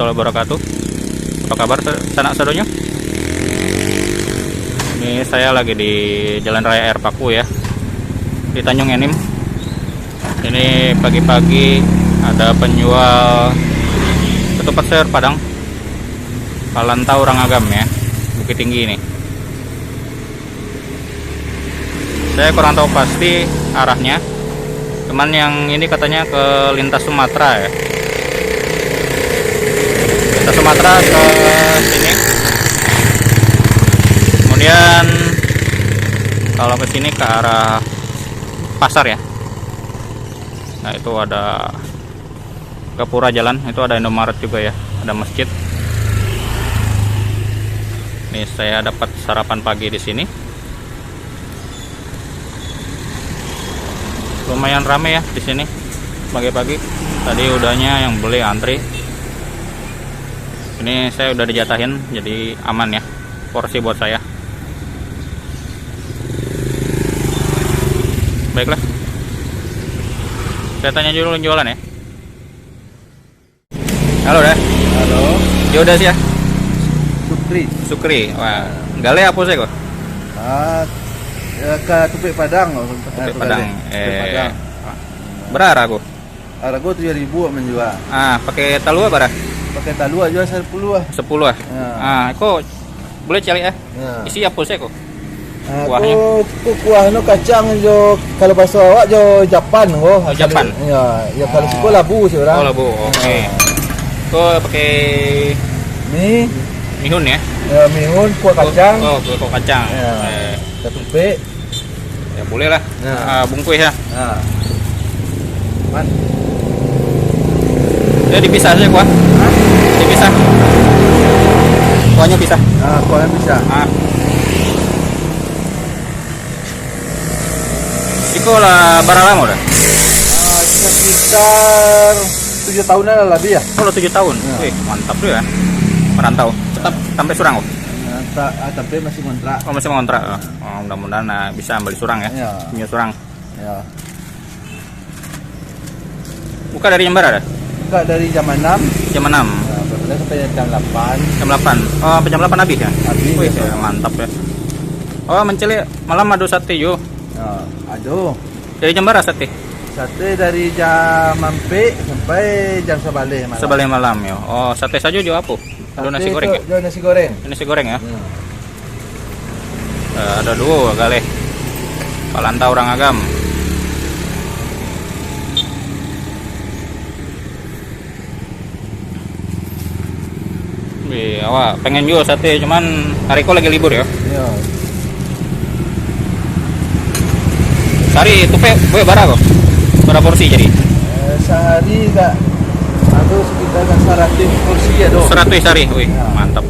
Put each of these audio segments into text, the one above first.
warahmatullahi wabarakatuh. Apa kabar sanak saudara? Ini saya lagi di Jalan Raya Air Paku ya, di Tanjung Enim. Ini pagi-pagi ada penjual ketupat sayur Padang Palantau Rangagam ya, Bukit Tinggi ini. Saya kurang tahu pasti arahnya, cuman yang ini katanya ke lintas Sumatera ya, lintas Sumatera ke sini. Kemudian kalau ke sini ke arah pasar ya. Nah itu ada ke Pura Jalan, itu ada Indomaret juga ya, ada masjid. Nih saya dapat sarapan pagi di sini. Lumayan rame ya di sini pagi-pagi. Tadi udahnya yang beli antri. Ini saya udah dijatahin, jadi aman ya porsi buat saya. Baiklah, saya tanya dulu jualan ya. Halo deh. Halo. Yaudah sih ya. Sukri. Wah, gale apa sih kok? Ke Tupik Padang. Tupik Padang. Padang. Berapa aku? Arago 7.000 menjual. Pakai talu apa dah? Pakai talu aja 10 ah. 10 ah. Ya. Kok boleh cari ya? Ya. Isi apa sih kok? Kuahnya? Kuah no kacang jo, kalau bahasa awak jo Japan oh. Japan. Ya kalau suku labu sih orang. Oh labu. Oke. Kok pakai mihun ya? Ya mihun, kuah kacang. Kuah kacang. Ya. Tupik. Ya boleh lah. Ya. Bungkus ya. Nah. Man. Dia dipisah saja kuah. Dipisah. Kuahnya pisah. Kuahnya bisa. Iko lah barang lama udah? Sekitar 7 tahunan lah lebih ya. Oh 7 tahun? Ya. Wih mantap tuh ya. Merantau. Tetap sampai Surang kok? Tapi masih kontrak. Oh masih ngontrak. Mudah-mudahan bisa ambil Surang ya. Ya. Punya Surang. Ya. Buka dari jam berapa? Buka dari jam 6. Jam 6. Ya, berbeda sampai jam 8. Jam 8. Oh sampai jam 8 habis ya? Habis. Wih ya, mantap ya. Oh mencelik malam ada sate yo. Ya, aduh. Dari jam berapa sate? Sate dari jam Mampe sampai jam sebalik malam. Sebalik malam ya. Oh sate saja jual apa? Ada nasi goreng ya? Jual nasi goreng. Nasi goreng ya? Ya. Ada dua kali. Palantau Rangagam. Wih, awak pengen jual sate, cuman hari kau lagi libur ya? Ya. Sehari itu boleh berapa kok? Berapa porsi jadi? Sehari tak aduh sekitar 100 porsi ya dong. 100 sehari, wih Ya. mantap.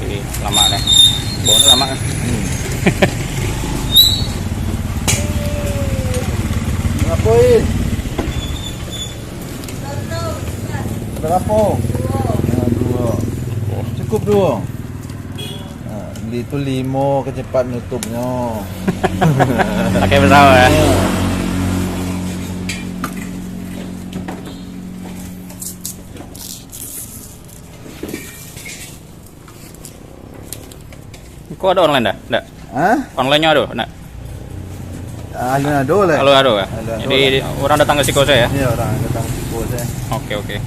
Wih, lama deh. Bawanya lama kan? Ngapain? Berapa? Nah, 2. Cukup 2. Nah, beli itu 5 kecepat nutupnya. Pakai bersama ya. Kok ada online dah? Enggak. Hah? Online-nya ada? Enggak. Alun ado lah. Kalau ada ya? Ada. Jadi orang datang ke Siko saya ya? Iya, orang datang ke Siko saya. Oke.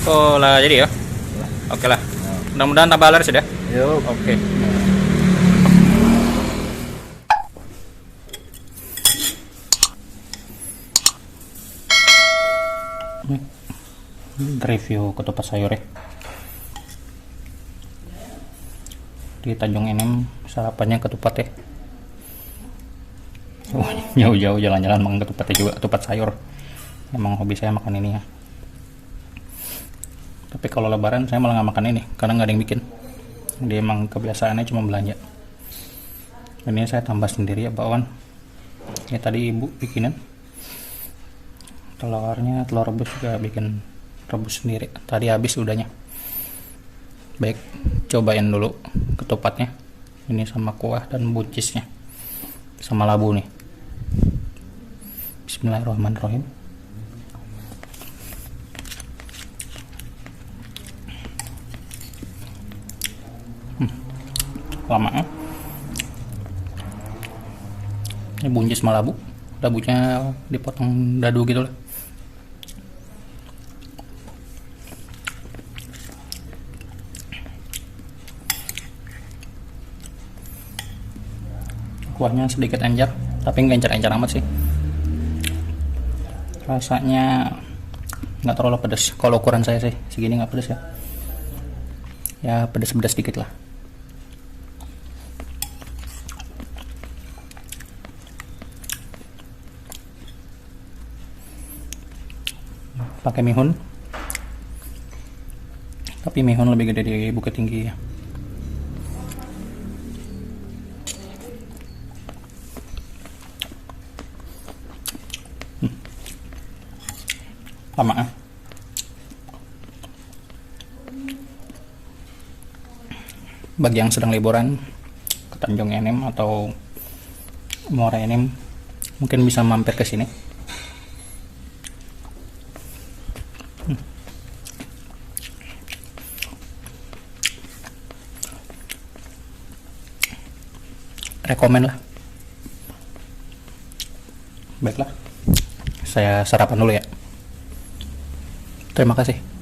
Oh lah jadi ya? Oke lah. Mudah-mudahan tambah laris ya? Yuk. Oke. Review ketupat sayur ya. Di Tanjung Enim sarapannya ketupat ya. Semuanya. jauh-jauh jalan-jalan makan ketupatnya juga, ketupat sayur. Emang hobi saya makan ini ya. Tapi kalau lebaran saya malah nggak makan ini karena nggak ada yang bikin. Dia emang kebiasaannya cuma belanja. Ini saya tambah sendiri ya bakwan. Ini tadi ibu bikinin. Telurnya telur rebus juga bikin rebus sendiri. Tadi habis udahnya. Baik, cobain dulu ketupatnya. Ini sama kuah dan buncisnya. Sama labu nih. Bismillahirrahmanirrahim. Lama ya. Ini buncis sama labu. Labunya dipotong dadu gitu lah. Kuahnya sedikit encer, tapi nggak encer-encer amat sih. Rasanya nggak terlalu pedas. Kalau ukuran saya sih segini nggak pedas ya. Ya pedas-pedas dikit lah. Pakai mihun, tapi mihun lebih gede di Bukit Tinggi ya. Lama ya. Bagi yang sedang liburan ke Tanjung Enim atau Muara Enim, mungkin bisa mampir ke sini. Rekomen lah. Baiklah, saya sarapan dulu ya. Terima kasih.